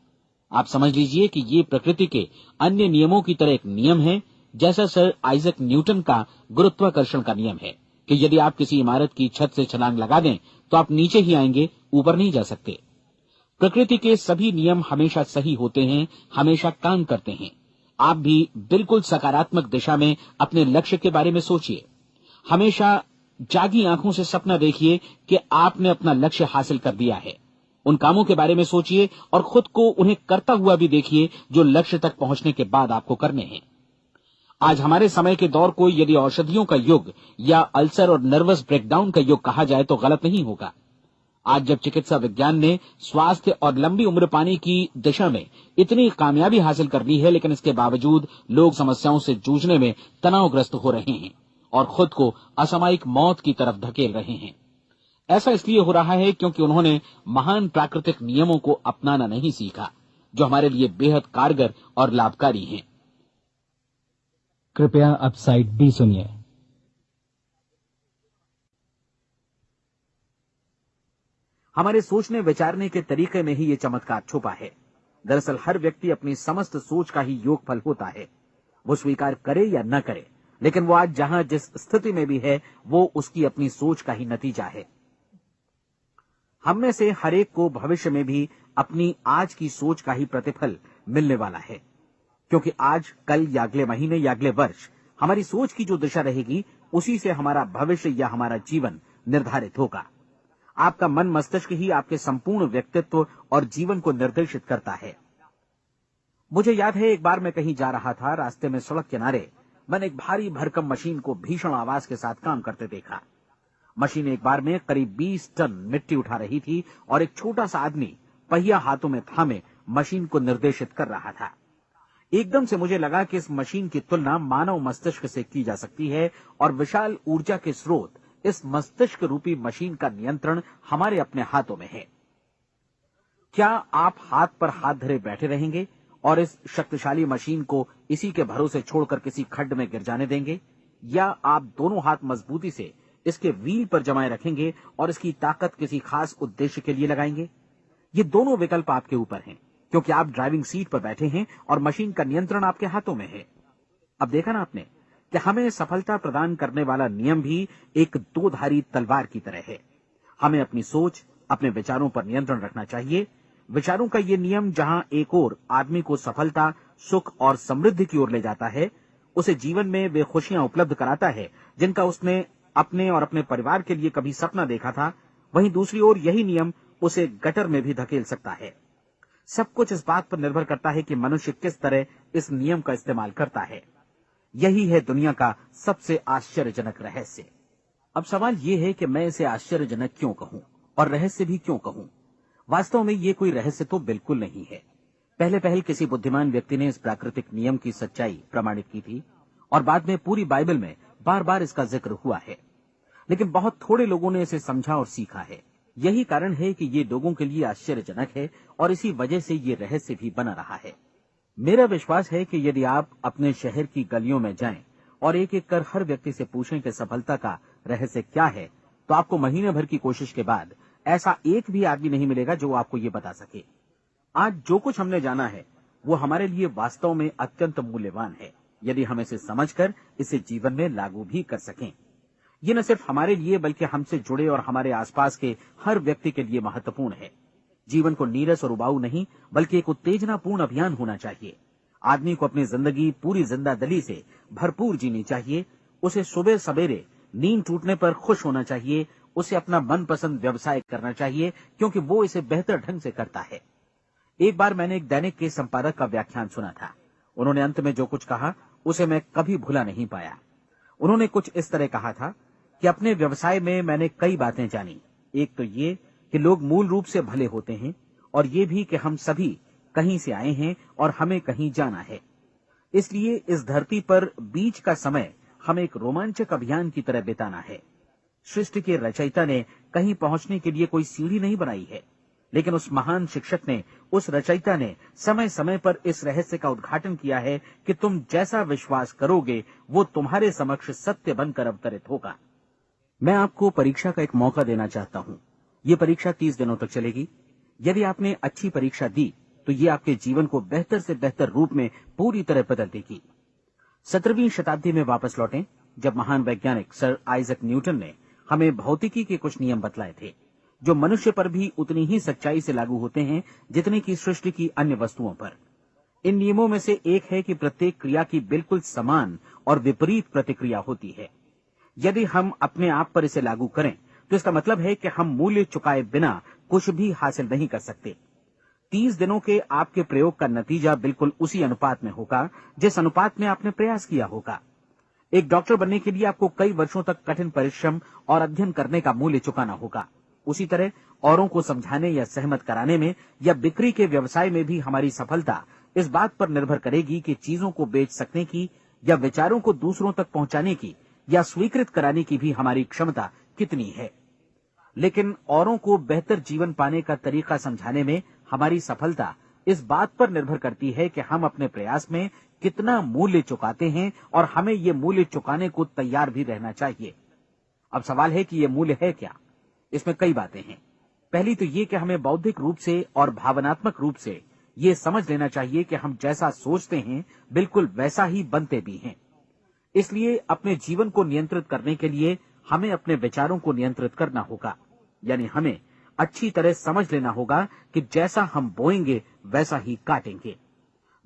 आप समझ लीजिए कि ये प्रकृति के अन्य नियमों की तरह एक नियम है, जैसा सर आइजक न्यूटन का गुरुत्वाकर्षण का नियम है कि यदि आप किसी इमारत की छत से छलांग लगा दें तो आप नीचे ही आएंगे, ऊपर नहीं जा सकते। प्रकृति के सभी नियम हमेशा सही होते हैं, हमेशा काम करते हैं। आप भी बिल्कुल सकारात्मक दिशा में अपने लक्ष्य के बारे में सोचिए। हमेशा जागी आंखों से सपना देखिए कि आपने अपना लक्ष्य हासिल कर दिया है। उन कामों के बारे में सोचिए और खुद को उन्हें करता हुआ भी देखिए जो लक्ष्य तक पहुंचने के बाद आपको करने हैं। आज हमारे समय के दौर को यदि औषधियों का युग या अल्सर और नर्वस ब्रेकडाउन का युग कहा जाए तो गलत नहीं होगा। आज जब चिकित्सा विज्ञान ने स्वास्थ्य और लंबी उम्र पाने की दिशा में इतनी कामयाबी हासिल कर ली है, लेकिन इसके बावजूद लोग समस्याओं से जूझने में तनावग्रस्त हो रहे हैं और खुद को असामयिक मौत की तरफ धकेल रहे हैं। ऐसा इसलिए हो रहा है क्योंकि उन्होंने महान प्राकृतिक नियमों को अपनाना नहीं सीखा, जो हमारे लिए बेहद कारगर और लाभकारी हैं। कृपया अब साइड बी सुनिए। हमारे सोचने विचारने के तरीके में ही ये चमत्कार छुपा है। दरअसल हर व्यक्ति अपनी समस्त सोच का ही योगफल होता है। वो स्वीकार करे या न करे, लेकिन वो आज जहां जिस स्थिति में भी है वो उसकी अपनी सोच का ही नतीजा है। हम में से हर एक को भविष्य में भी अपनी आज की सोच का ही प्रतिफल मिलने वाला है, क्योंकि आज, कल या अगले महीने या अगले वर्ष हमारी सोच की जो दिशा रहेगी उसी से हमारा भविष्य या हमारा जीवन निर्धारित होगा। आपका मन मस्तिष्क ही आपके संपूर्ण व्यक्तित्व और जीवन को निर्देशित करता है। मुझे याद है एक बार मैं कहीं जा रहा था, रास्ते में सड़क किनारे मैंने एक भारी भरकम मशीन को भीषण आवाज के साथ काम करते देखा। मशीन एक बार में करीब 20 टन मिट्टी उठा रही थी और एक छोटा सा आदमी पहिया हाथों में थामे मशीन को निर्देशित कर रहा था। एकदम से मुझे लगा कि इस मशीन की तुलना मानव मस्तिष्क से की जा सकती है और विशाल ऊर्जा के स्रोत इस मस्तिष्क रूपी मशीन का नियंत्रण हमारे अपने हाथों में है। क्या आप हाथ पर हाथ धरे बैठे रहेंगे और इस शक्तिशाली मशीन को इसी के भरोसे छोड़कर किसी खड्ड में गिर जाने देंगे, या आप दोनों हाथ मजबूती से इसके व्हील पर जमाए रखेंगे और इसकी ताकत किसी खास उद्देश्य के लिए लगाएंगे? ये दोनों विकल्प आपके ऊपर हैं, क्योंकि आप ड्राइविंग सीट पर बैठे हैं और मशीन का नियंत्रण आपके हाथों में है। अब देखा ना आपने कि हमें सफलता प्रदान करने वाला नियम भी एक दो-धारी तलवार की तरह है। हमें अपनी सोच, अपने विचारों पर नियंत्रण रखना चाहिए। विचारों का ये नियम जहां एक ओर आदमी को सफलता, सुख और समृद्धि की ओर ले जाता है, उसे जीवन में वे खुशियां उपलब्ध कराता है जिनका उसने अपने और अपने परिवार के लिए कभी सपना देखा था, वहीं दूसरी ओर यही नियम उसे गटर में भी धकेल सकता है। सब कुछ इस बात पर निर्भर करता है कि मनुष्य किस तरह इस नियम का इस्तेमाल करता है। यही है दुनिया का सबसे आश्चर्यजनक रहस्य। अब सवाल यह है कि मैं इसे आश्चर्यजनक क्यों कहूं और रहस्य भी क्यों कहूं? वास्तव में ये कोई रहस्य तो बिल्कुल नहीं है। पहले किसी बुद्धिमान व्यक्ति ने इस प्राकृतिक नियम की सच्चाई प्रमाणित की थी और बाद में पूरी बाइबल में बार बार इसका जिक्र हुआ है, लेकिन बहुत थोड़े लोगों ने इसे समझा और सीखा है। यही कारण है कि ये लोगों के लिए आश्चर्यजनक है और इसी वजह से ये रहस्य भी बना रहा है। मेरा विश्वास है कि यदि आप अपने शहर की गलियों में जाएं और एक एक कर हर व्यक्ति से पूछें कि सफलता का रहस्य क्या है, तो आपको महीने भर की कोशिश के बाद ऐसा एक भी आदमी नहीं मिलेगा जो आपको ये बता सके। आज जो कुछ हमने जाना है वो हमारे लिए वास्तव में अत्यंत मूल्यवान है, यदि हम इसे समझकर इसे जीवन में लागू भी कर सकें। ये न सिर्फ हमारे लिए बल्कि हमसे जुड़े और हमारे आसपास के हर व्यक्ति के लिए महत्वपूर्ण है। जीवन को नीरस और उबाऊ नहीं बल्कि एक उत्तेजनापूर्ण अभियान होना चाहिए। आदमी को अपनी जिंदगी पूरी जिंदादिली से भरपूर जीनी चाहिए। उसे सुबह सवेरे नींद टूटने पर खुश होना चाहिए। उसे अपना मनपसंद व्यवसाय करना चाहिए क्योंकि वो इसे बेहतर ढंग से करता है। एक बार मैंने एक दैनिक के संपादक का व्याख्यान सुना था। उन्होंने अंत में जो कुछ कहा उसे मैं कभी भुला नहीं पाया। उन्होंने कुछ इस तरह कहा था कि अपने व्यवसाय में मैंने कई बातें जानी। एक तो ये कि लोग मूल रूप से भले होते हैं और ये भी कि हम सभी कहीं से आए हैं और हमें कहीं जाना है। इसलिए इस धरती पर बीच का समय हमें एक रोमांचक अभियान की तरह बिताना है। सृष्टि के रचयिता ने कहीं पहुंचने के लिए कोई सीढ़ी नहीं बनाई है, लेकिन उस महान शिक्षक ने, उस रचयिता ने समय समय पर इस रहस्य का उद्घाटन किया है कि तुम जैसा विश्वास करोगे वो तुम्हारे समक्ष सत्य बनकर अवतरित होगा। मैं आपको परीक्षा का एक मौका देना चाहता हूं। ये परीक्षा 30 दिनों तक चलेगी। यदि आपने अच्छी परीक्षा दी तो ये आपके जीवन को बेहतर से बेहतर रूप में पूरी तरह बदल देगी। 17वीं शताब्दी में वापस लौटें, जब महान वैज्ञानिक सर आइजक न्यूटन ने हमें भौतिकी के कुछ नियम बतलाए थे, जो मनुष्य पर भी उतनी ही सच्चाई से लागू होते हैं जितनी की सृष्टि की अन्य वस्तुओं पर। इन नियमों में से एक है कि प्रत्येक क्रिया की बिल्कुल समान और विपरीत प्रतिक्रिया होती है। यदि हम अपने आप पर इसे लागू करें तो इसका मतलब है कि हम मूल्य चुकाए बिना कुछ भी हासिल नहीं कर सकते। 30 दिनों के आपके प्रयोग का नतीजा बिल्कुल उसी अनुपात में होगा जिस अनुपात में आपने प्रयास किया होगा। एक डॉक्टर बनने के लिए आपको कई वर्षों तक कठिन परिश्रम और अध्ययन करने का मूल्य चुकाना होगा। उसी तरह औरों को समझाने या सहमत कराने में या बिक्री के व्यवसाय में भी हमारी सफलता इस बात पर निर्भर करेगी कि चीजों को बेच सकने की या विचारों को दूसरों तक पहुंचाने की या स्वीकृत कराने की भी हमारी क्षमता कितनी है। लेकिन औरों को बेहतर जीवन पाने का तरीका समझाने में हमारी सफलता इस बात पर निर्भर करती है कि हम अपने प्रयास में कितना मूल्य चुकाते हैं और हमें ये मूल्य चुकाने को तैयार भी रहना चाहिए। अब सवाल है कि ये मूल्य है क्या? इसमें कई बातें हैं। पहली तो ये कि हमें बौद्धिक रूप से और भावनात्मक रूप से ये समझ लेना चाहिए कि हम जैसा सोचते हैं बिल्कुल वैसा ही बनते भी हैं। इसलिए अपने जीवन को नियंत्रित करने के लिए हमें अपने विचारों को नियंत्रित करना होगा। यानी हमें अच्छी तरह समझ लेना होगा कि जैसा हम बोएंगे वैसा ही काटेंगे।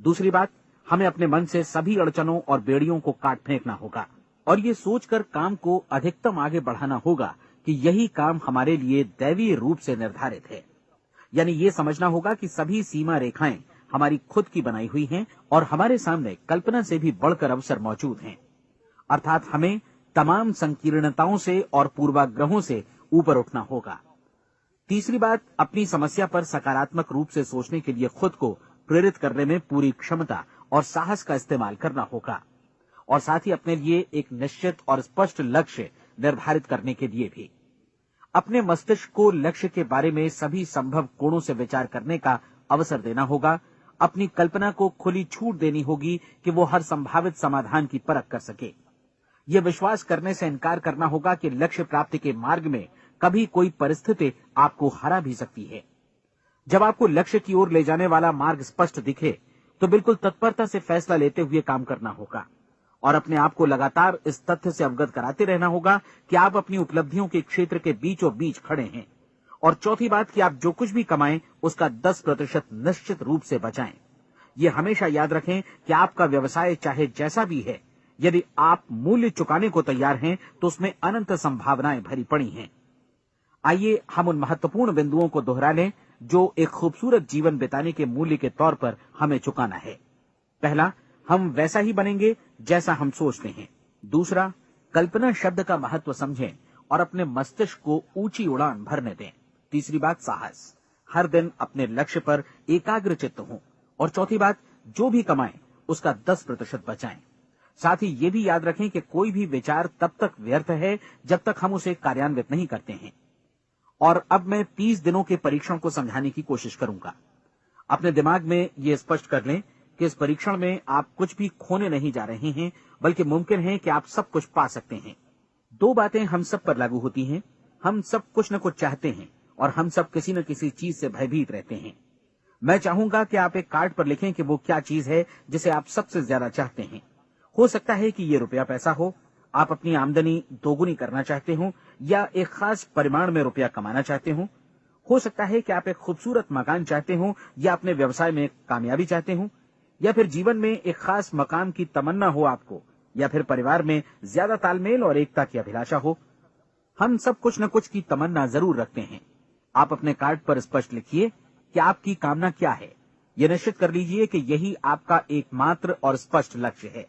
दूसरी बात, हमें अपने मन से सभी अड़चनों और बेड़ियों को काट फेंकना होगा और ये सोचकर काम को अधिकतम आगे बढ़ाना होगा कि यही काम हमारे लिए दैवीय रूप से निर्धारित है। यानी ये समझना होगा कि सभी सीमा रेखाएं हमारी खुद की बनाई हुई हैं और हमारे सामने कल्पना से भी बढ़कर अवसर मौजूद हैं। अर्थात हमें तमाम संकीर्णताओं से और पूर्वाग्रहों से ऊपर उठना होगा। तीसरी बात, अपनी समस्या पर सकारात्मक रूप से सोचने के लिए खुद को प्रेरित करने में पूरी क्षमता और साहस का इस्तेमाल करना होगा और साथ ही अपने लिए एक निश्चित और स्पष्ट लक्ष्य निर्धारित करने के लिए भी। अपने मस्तिष्क को लक्ष्य के बारे में सभी संभव कोणों से विचार करने का अवसर देना होगा। अपनी कल्पना को खुली छूट देनी होगी कि वो हर संभावित समाधान की परख कर सके। यह विश्वास करने से इनकार करना होगा कि लक्ष्य प्राप्ति के मार्ग में कभी कोई परिस्थिति आपको हरा भी सकती है। जब आपको लक्ष्य की ओर ले जाने वाला मार्ग स्पष्ट दिखे तो बिल्कुल तत्परता से फैसला लेते हुए काम करना होगा और अपने आप को लगातार इस तथ्य से अवगत कराते रहना होगा कि आप अपनी उपलब्धियों के क्षेत्र के बीचों बीच खड़े हैं। और चौथी बात कि आप जो कुछ भी कमाएं उसका 10% निश्चित रूप से बचाएं। ये हमेशा याद रखें कि आपका व्यवसाय चाहे जैसा भी है, यदि आप मूल्य चुकाने को तैयार हैं तो उसमें अनंत संभावनाएं भरी पड़ी हैं। आइए हम उन महत्वपूर्ण बिंदुओं को दोहरा लें जो एक खूबसूरत जीवन बिताने के मूल्य के तौर पर हमें चुकाना है। पहला, हम वैसा ही बनेंगे जैसा हम सोचते हैं। दूसरा, कल्पना शब्द का महत्व समझें और अपने मस्तिष्क को ऊंची उड़ान भरने दें। तीसरी बात, साहस, हर दिन अपने लक्ष्य पर एकाग्र चित्त हों। और चौथी बात, जो भी कमाएं उसका 10% बचाएं। साथ ही ये भी याद रखें कि कोई भी विचार तब तक व्यर्थ है जब तक हम उसे कार्यान्वित नहीं करते हैं। और अब मैं 30 दिनों के परीक्षण को समझाने की कोशिश करूंगा। अपने दिमाग में ये स्पष्ट कर लें कि इस परीक्षण में आप कुछ भी खोने नहीं जा रहे हैं, बल्कि मुमकिन है कि आप सब कुछ पा सकते हैं। 2 बातें हम सब पर लागू होती हैं। हम सब कुछ न कुछ चाहते हैं और हम सब किसी न किसी चीज से भयभीत रहते हैं। मैं चाहूंगा कि आप एक कार्ड पर लिखें कि वो क्या चीज है जिसे आप सबसे ज्यादा चाहते हैं। हो सकता है कि ये रुपया पैसा हो, आप अपनी आमदनी दोगुनी करना चाहते हो, या एक खास परिमाण में रुपया कमाना चाहते हो सकता है कि आप एक खूबसूरत मकान चाहते हो, या अपने व्यवसाय में कामयाबी चाहते हो, या फिर जीवन में एक खास मकाम की तमन्ना हो आपको, या फिर परिवार में ज्यादा तालमेल और एकता की अभिलाषा हो। हम सब कुछ न कुछ की तमन्ना जरूर रखते हैं। आप अपने कार्ड पर स्पष्ट लिखिए कि आपकी कामना क्या है। यह निश्चित कर लीजिए कि यही आपका एकमात्र और स्पष्ट लक्ष्य है।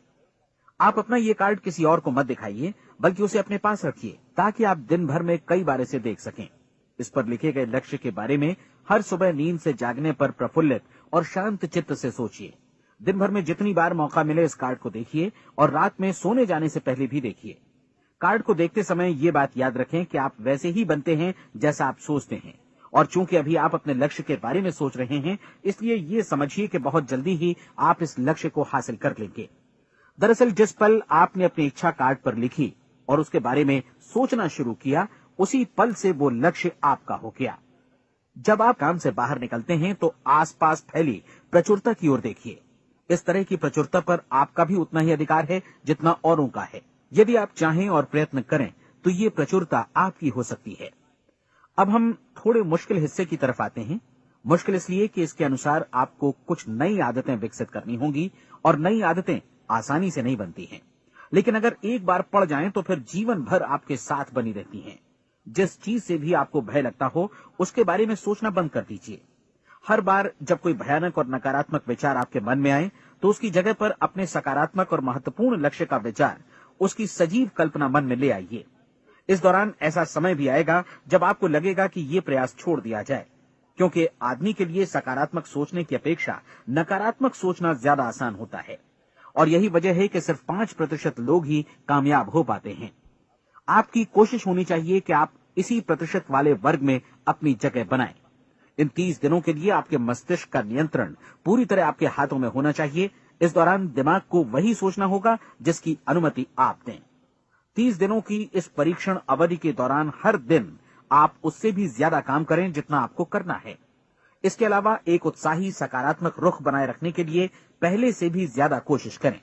आप अपना ये कार्ड किसी और को मत दिखाइए, बल्कि उसे अपने पास रखिए ताकि आप दिन भर में कई बार इसे देख सकें। इस पर लिखे गए लक्ष्य के बारे में हर सुबह नींद से जागने पर प्रफुल्लित और शांत चित्त से सोचिए। दिन भर में जितनी बार मौका मिले इस कार्ड को देखिए और रात में सोने जाने से पहले भी देखिए। कार्ड को देखते समय ये बात याद रखें कि आप वैसे ही बनते हैं जैसा आप सोचते हैं, और चूंकि अभी आप अपने लक्ष्य के बारे में सोच रहे हैं, इसलिए ये समझिए कि बहुत जल्दी ही आप इस लक्ष्य को हासिल कर लेंगे। दरअसल जिस पल आपने अपनी इच्छा कार्ड पर लिखी और उसके बारे में सोचना शुरू किया, उसी पल से वो लक्ष्य आपका हो गया। जब आप काम से बाहर निकलते हैं तो आसपास फैली प्रचुरता की ओर देखिए। इस तरह की प्रचुरता पर आपका भी उतना ही अधिकार है जितना औरों का है। यदि आप चाहें और प्रयत्न करें तो ये प्रचुरता आपकी हो सकती है। अब हम थोड़े मुश्किल हिस्से की तरफ आते हैं। मुश्किल इसलिए कि इसके अनुसार आपको कुछ नई आदतें विकसित करनी होंगी, और नई आदतें आसानी से नहीं बनती हैं, लेकिन अगर एक बार पड़ जाएं तो फिर जीवन भर आपके साथ बनी रहती हैं। जिस चीज से भी आपको भय लगता हो उसके बारे में सोचना बंद कर दीजिए। हर बार जब कोई भयानक और नकारात्मक विचार आपके मन में आए तो उसकी जगह पर अपने सकारात्मक और महत्वपूर्ण लक्ष्य का विचार, उसकी सजीव कल्पना मन में ले आइए। इस दौरान ऐसा समय भी आएगा जब आपको लगेगा कि ये प्रयास छोड़ दिया जाए, क्योंकि आदमी के लिए सकारात्मक सोचने की अपेक्षा नकारात्मक सोचना ज्यादा आसान होता है, और यही वजह है कि सिर्फ 5% लोग ही कामयाब हो पाते हैं। आपकी कोशिश होनी चाहिए कि आप इसी प्रतिशत वाले वर्ग में अपनी जगह बनाएं। इन 30 दिनों के लिए आपके मस्तिष्क का नियंत्रण पूरी तरह आपके हाथों में होना चाहिए। इस दौरान दिमाग को वही सोचना होगा जिसकी अनुमति आप दें। 30 दिनों की इस परीक्षण अवधि के दौरान हर दिन आप उससे भी ज्यादा काम करें जितना आपको करना है। इसके अलावा एक उत्साही सकारात्मक रुख बनाए रखने के लिए पहले से भी ज्यादा कोशिश करें।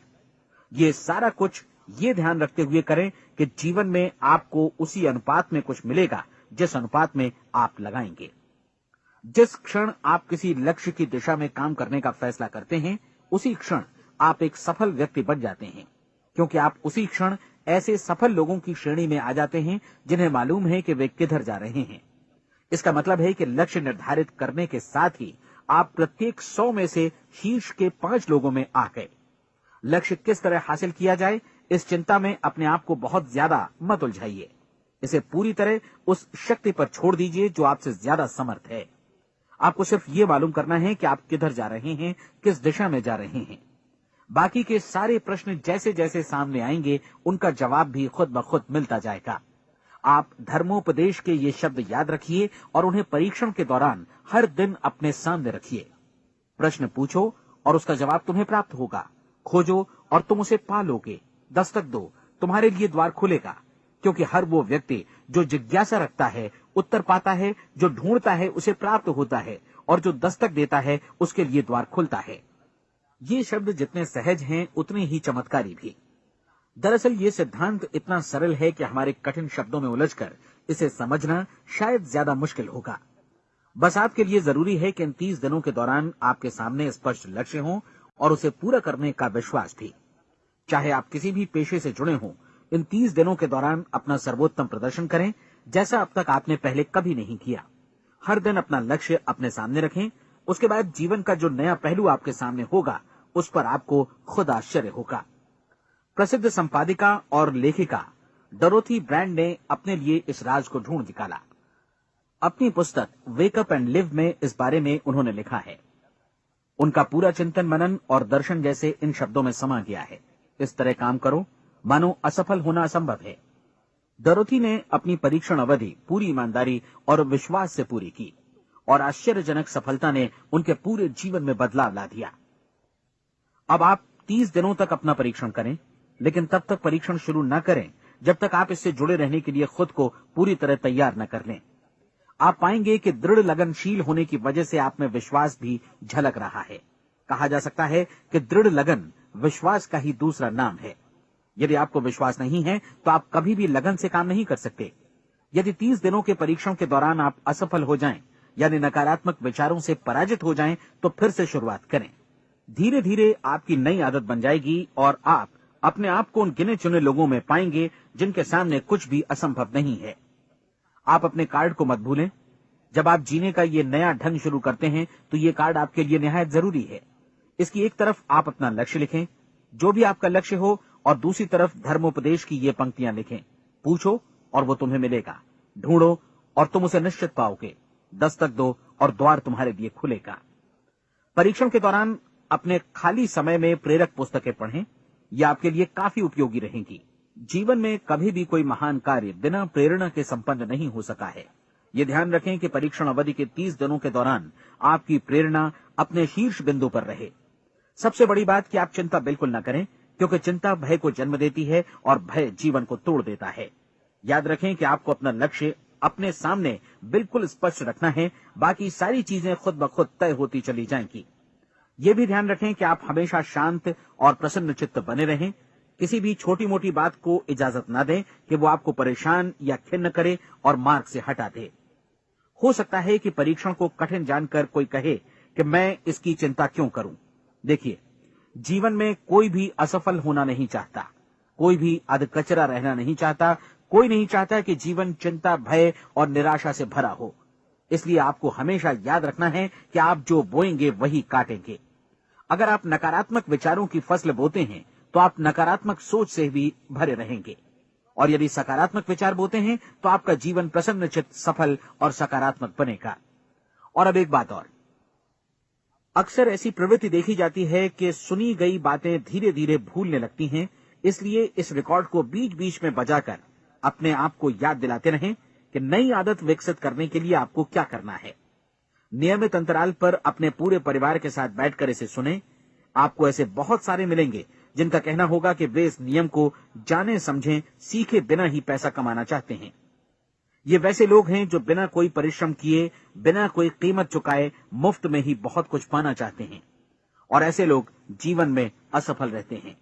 ये सारा कुछ ये ध्यान रखते हुए करें कि जीवन में आपको उसी अनुपात में कुछ मिलेगा जिस अनुपात में आप लगाएंगे। जिस क्षण आप किसी लक्ष्य की दिशा में काम करने का फैसला करते हैं, उसी क्षण आप एक सफल व्यक्ति बन जाते हैं, क्योंकि आप उसी क्षण ऐसे सफल लोगों की श्रेणी में आ जाते हैं जिन्हें मालूम है कि वे किधर जा रहे हैं। इसका मतलब है कि लक्ष्य निर्धारित करने के साथ ही आप प्रत्येक 100 में से शीर्ष के 5 लोगों में आ गए। लक्ष्य किस तरह हासिल किया जाए, इस चिंता में अपने आप को बहुत ज्यादा मत उलझाइए। इसे पूरी तरह उस शक्ति पर छोड़ दीजिए जो आपसे ज्यादा समर्थ है। आपको सिर्फ ये मालूम करना है कि आप किधर जा रहे हैं, किस दिशा में जा रहे हैं। बाकी के सारे प्रश्न जैसे जैसे सामने आएंगे उनका जवाब भी खुद ब खुद मिलता जाएगा। आप धर्मोपदेश के ये शब्द याद रखिए और उन्हें परीक्षण के दौरान हर दिन अपने सामने रखिए। प्रश्न पूछो और उसका जवाब तुम्हें प्राप्त होगा। खोजो और तुम उसे पा लोगे। दस्तक दो, तुम्हारे लिए द्वार खुलेगा, क्योंकि हर वो व्यक्ति जो जिज्ञासा रखता है उत्तर पाता है, जो ढूंढता है उसे प्राप्त होता है, और जो दस्तक देता है उसके लिए द्वार खुलता है। ये शब्द जितने सहज हैं उतने ही चमत्कारी भी। दरअसल ये सिद्धांत इतना सरल है कि हमारे कठिन शब्दों में उलझकर इसे समझना शायद ज्यादा मुश्किल होगा। बस आपके लिए जरूरी है कि इन 30 दिनों के दौरान आपके सामने स्पष्ट लक्ष्य हो और उसे पूरा करने का विश्वास भी। चाहे आप किसी भी पेशे से जुड़े हों, इन 30 दिनों के दौरान अपना सर्वोत्तम प्रदर्शन करें, जैसा अब तक आपने पहले कभी नहीं किया। हर दिन अपना लक्ष्य अपने सामने रखें। उसके बाद जीवन का जो नया पहलू आपके सामने होगा उस पर आपको खुद आश्चर्य होगा। प्रसिद्ध संपादिका और लेखिका डोरोथी ब्रैंड ने अपने लिए इस राज को ढूंढ निकाला। अपनी पुस्तक वेक अप एंड लिव में इस बारे में उन्होंने लिखा है। उनका पूरा चिंतन मनन और दर्शन जैसे इन शब्दों में समा गया है। इस तरह काम करो मानो असफल होना असंभव है। डोरोथी ने अपनी परीक्षण अवधि पूरी ईमानदारी और विश्वास से पूरी की और आश्चर्यजनक सफलता ने उनके पूरे जीवन में बदलाव ला दिया। अब आप 30 दिनों तक अपना परीक्षण करें, लेकिन तब तक परीक्षण शुरू न करें जब तक आप इससे जुड़े रहने के लिए खुद को पूरी तरह तैयार न कर लें। आप पाएंगे कि दृढ़ लगनशील होने की वजह से आप में विश्वास भी झलक रहा है। कहा जा सकता है कि दृढ़ लगन विश्वास का ही दूसरा नाम है। यदि आपको विश्वास नहीं है तो आप कभी भी लगन से काम नहीं कर सकते। यदि 30 दिनों के परीक्षण के दौरान आप असफल हो जाएं, यानी नकारात्मक विचारों से पराजित हो जाएं, तो फिर से शुरुआत करें। धीरे धीरे आपकी नई आदत बन जाएगी और आप अपने आप को उन गिने चुने लोगों में पाएंगे जिनके सामने कुछ भी असंभव नहीं है। आप अपने कार्ड को मत भूलें। जब आप जीने का ये नया ढंग शुरू करते हैं तो ये कार्ड आपके लिए निहायत जरूरी है। इसकी एक तरफ आप अपना लक्ष्य लिखें, जो भी आपका लक्ष्य हो, और दूसरी तरफ धर्मोपदेश की ये पंक्तियां लिखें। पूछो और वो तुम्हें मिलेगा, ढूंढो और तुम उसे निश्चित पाओगे, दस्तक दो और द्वार तुम्हारे लिए खुलेगा। परीक्षण के दौरान अपने खाली समय में प्रेरक पुस्तकें पढ़ें, यह आपके लिए काफी उपयोगी रहेंगी। जीवन में कभी भी कोई महान कार्य बिना प्रेरणा के संपन्न नहीं हो सका है। ये ध्यान रखें कि परीक्षण अवधि के 30 दिनों के दौरान आपकी प्रेरणा अपने शीर्ष बिंदु पर रहे। सबसे बड़ी बात कि आप चिंता बिल्कुल न करें, क्योंकि चिंता भय को जन्म देती है और भय जीवन को तोड़ देता है। याद रखें कि आपको अपना लक्ष्य अपने सामने बिल्कुल स्पष्ट रखना है, बाकी सारी चीजें खुद ब खुद तय होती चली जाएंगी। ये भी ध्यान रखें कि आप हमेशा शांत और प्रसन्न चित्त बने रहें। किसी भी छोटी मोटी बात को इजाजत न दें कि वो आपको परेशान या खिन्न करे और मार्ग से हटा दे। हो सकता है कि परीक्षण को कठिन जानकर कोई कहे कि मैं इसकी चिंता क्यों करूं। देखिए, जीवन में कोई भी असफल होना नहीं चाहता, कोई भी अधकचरा रहना नहीं चाहता, कोई नहीं चाहता कि जीवन चिंता, भय और निराशा से भरा हो। इसलिए आपको हमेशा याद रखना है कि आप जो बोएंगे वही काटेंगे। अगर आप नकारात्मक विचारों की फसल बोते हैं तो आप नकारात्मक सोच से भी भरे रहेंगे, और यदि सकारात्मक विचार बोते हैं तो आपका जीवन प्रसन्नचित्त, सफल और सकारात्मक बनेगा। और अब एक बात और, अक्सर ऐसी प्रवृत्ति देखी जाती है कि सुनी गई बातें धीरे धीरे भूलने लगती हैं। इसलिए इस रिकॉर्ड को बीच बीच में बजाकर अपने आप को याद दिलाते रहें कि नई आदत विकसित करने के लिए आपको क्या करना है। नियमित अंतराल पर अपने पूरे परिवार के साथ बैठकर इसे सुनें। आपको ऐसे बहुत सारे मिलेंगे जिनका कहना होगा कि वे इस नियम को जाने समझे सीखे बिना ही पैसा कमाना चाहते हैं। ये वैसे लोग हैं जो बिना कोई परिश्रम किए, बिना कोई कीमत चुकाए मुफ्त में ही बहुत कुछ पाना चाहते हैं, और ऐसे लोग जीवन में असफल रहते हैं।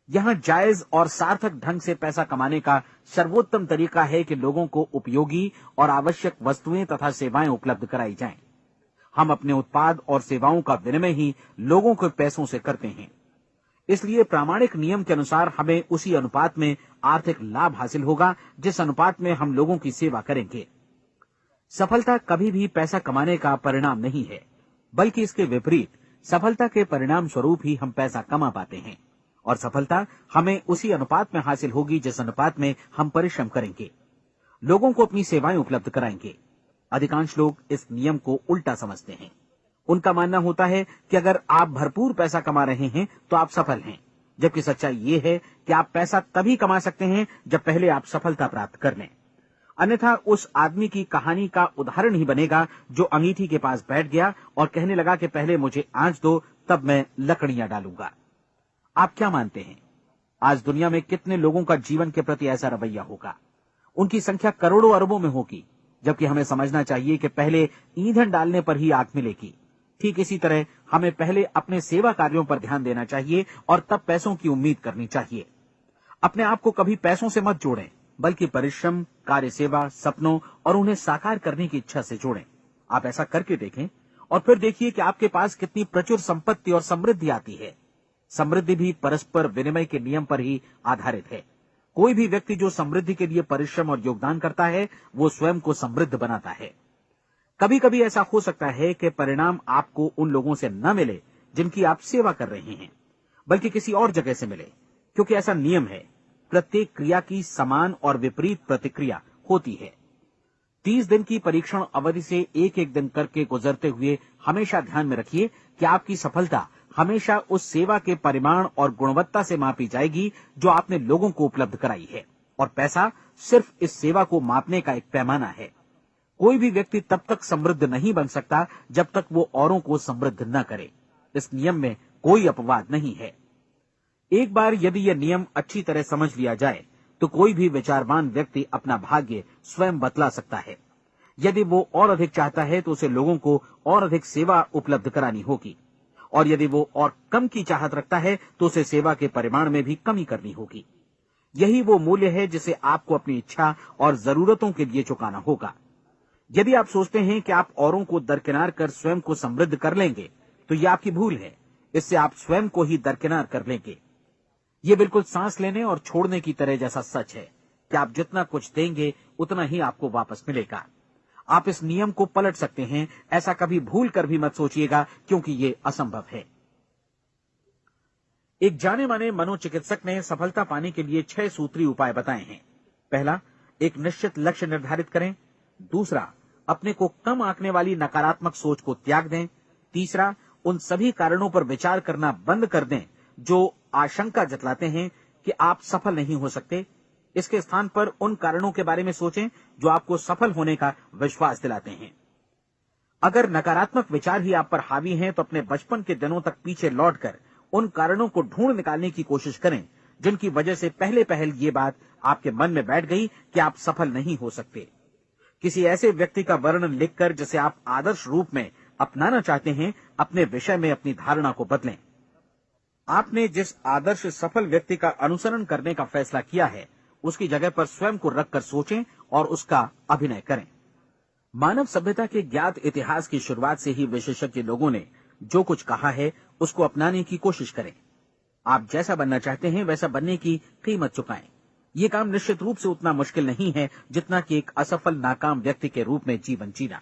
यहां जायज और सार्थक ढंग से पैसा कमाने का सर्वोत्तम तरीका है कि लोगों को उपयोगी और आवश्यक वस्तुएं तथा सेवाएं उपलब्ध कराई जाएं। हम अपने उत्पाद और सेवाओं का विनिमय ही लोगों के पैसों से करते हैं। इसलिए प्रामाणिक नियम के अनुसार हमें उसी अनुपात में आर्थिक लाभ हासिल होगा जिस अनुपात में हम लोगों की सेवा करेंगे। सफलता कभी भी पैसा कमाने का परिणाम नहीं है, बल्कि इसके विपरीत सफलता के परिणाम स्वरूप ही हम पैसा कमा पाते हैं, और सफलता हमें उसी अनुपात में हासिल होगी जिस अनुपात में हम परिश्रम करेंगे, लोगों को अपनी सेवाएं उपलब्ध कराएंगे। अधिकांश लोग इस नियम को उल्टा समझते हैं। उनका मानना होता है कि अगर आप भरपूर पैसा कमा रहे हैं तो आप सफल हैं, जबकि सच्चाई ये है कि आप पैसा तभी कमा सकते हैं जब पहले आप सफलता प्राप्त कर लें। अन्यथा उस आदमी की कहानी का उदाहरण ही बनेगा जो अंगीठी के पास बैठ गया और कहने लगा कि पहले मुझे आंच दो, तब मैं लकड़ियां डालूंगा। आप क्या मानते हैं, आज दुनिया में कितने लोगों का जीवन के प्रति ऐसा रवैया होगा? उनकी संख्या करोड़ों अरबों में होगी, जबकि हमें समझना चाहिए कि पहले ईंधन डालने पर ही आग मिलेगी। ठीक इसी तरह हमें पहले अपने सेवा कार्यों पर ध्यान देना चाहिए और तब पैसों की उम्मीद करनी चाहिए। अपने आप को कभी पैसों से मत जोड़ें, बल्कि परिश्रम, कार्य सेवा, सपनों और उन्हें साकार करने की इच्छा से जोड़ें। आप ऐसा करके देखें और फिर देखिए कि आपके पास कितनी प्रचुर संपत्ति और समृद्धि आती है। समृद्धि भी परस्पर विनिमय के नियम पर ही आधारित है। कोई भी व्यक्ति जो समृद्धि के लिए परिश्रम और योगदान करता है, वो स्वयं को समृद्ध बनाता है। कभी कभी ऐसा हो सकता है कि परिणाम आपको उन लोगों से न मिले जिनकी आप सेवा कर रहे हैं, बल्कि किसी और जगह से मिले, क्योंकि ऐसा नियम है, प्रत्येक क्रिया की समान और विपरीत प्रतिक्रिया होती है। 30 दिन की परीक्षण अवधि से एक एक दिन करके गुजरते हुए हमेशा ध्यान में रखिए कि आपकी सफलता हमेशा उस सेवा के परिमाण और गुणवत्ता से मापी जाएगी जो आपने लोगों को उपलब्ध कराई है, और पैसा सिर्फ इस सेवा को मापने का एक पैमाना है। कोई भी व्यक्ति तब तक समृद्ध नहीं बन सकता जब तक वो औरों को समृद्ध न करे। इस नियम में कोई अपवाद नहीं है। एक बार यदि यह नियम अच्छी तरह समझ लिया जाए तो कोई भी विचारवान व्यक्ति अपना भाग्य स्वयं बतला सकता है। यदि वो और अधिक चाहता है तो उसे लोगों को और अधिक सेवा उपलब्ध करानी होगी, और यदि वो और कम की चाहत रखता है तो उसे सेवा के परिमाण में भी कमी करनी होगी। यही वो मूल्य है जिसे आपको अपनी इच्छा और जरूरतों के लिए चुकाना होगा। यदि आप सोचते हैं कि आप औरों को दरकिनार कर स्वयं को समृद्ध कर लेंगे तो यह आपकी भूल है। इससे आप स्वयं को ही दरकिनार कर लेंगे। ये बिल्कुल सांस लेने और छोड़ने की तरह जैसा सच है कि आप जितना कुछ देंगे उतना ही आपको वापस मिलेगा। आप इस नियम को पलट सकते हैं, ऐसा कभी भूल कर भी मत सोचिएगा, क्योंकि ये असंभव है। एक जाने माने मनोचिकित्सक ने सफलता पाने के लिए 6 सूत्री उपाय बताए हैं। पहला, एक निश्चित लक्ष्य निर्धारित करें। दूसरा, अपने को कम आंकने वाली नकारात्मक सोच को त्याग दें। तीसरा, उन सभी कारणों पर विचार करना बंद कर दें जो आशंका जतलाते हैं कि आप सफल नहीं हो सकते। इसके स्थान पर उन कारणों के बारे में सोचें जो आपको सफल होने का विश्वास दिलाते हैं। अगर नकारात्मक विचार ही आप पर हावी हैं तो अपने बचपन के दिनों तक पीछे लौटकर उन कारणों को ढूंढ निकालने की कोशिश करें जिनकी वजह से पहले ये बात आपके मन में बैठ गई कि आप सफल नहीं हो सकते। किसी ऐसे व्यक्ति का वर्णन लिखकर जिसे आप आदर्श रूप में अपनाना चाहते हैं, अपने विषय में अपनी धारणा को बदलें। आपने जिस आदर्श सफल व्यक्ति का अनुसरण करने का फैसला किया है उसकी जगह पर स्वयं को रखकर सोचें और उसका अभिनय करें। मानव सभ्यता के ज्ञात इतिहास की शुरुआत से ही विशेषज्ञ लोगों ने जो कुछ कहा है उसको अपनाने की कोशिश करें। आप जैसा बनना चाहते हैं वैसा बनने की कीमत चुकाएं। ये काम निश्चित रूप से उतना मुश्किल नहीं है जितना कि एक असफल नाकाम व्यक्ति के रूप में जीवन जीना।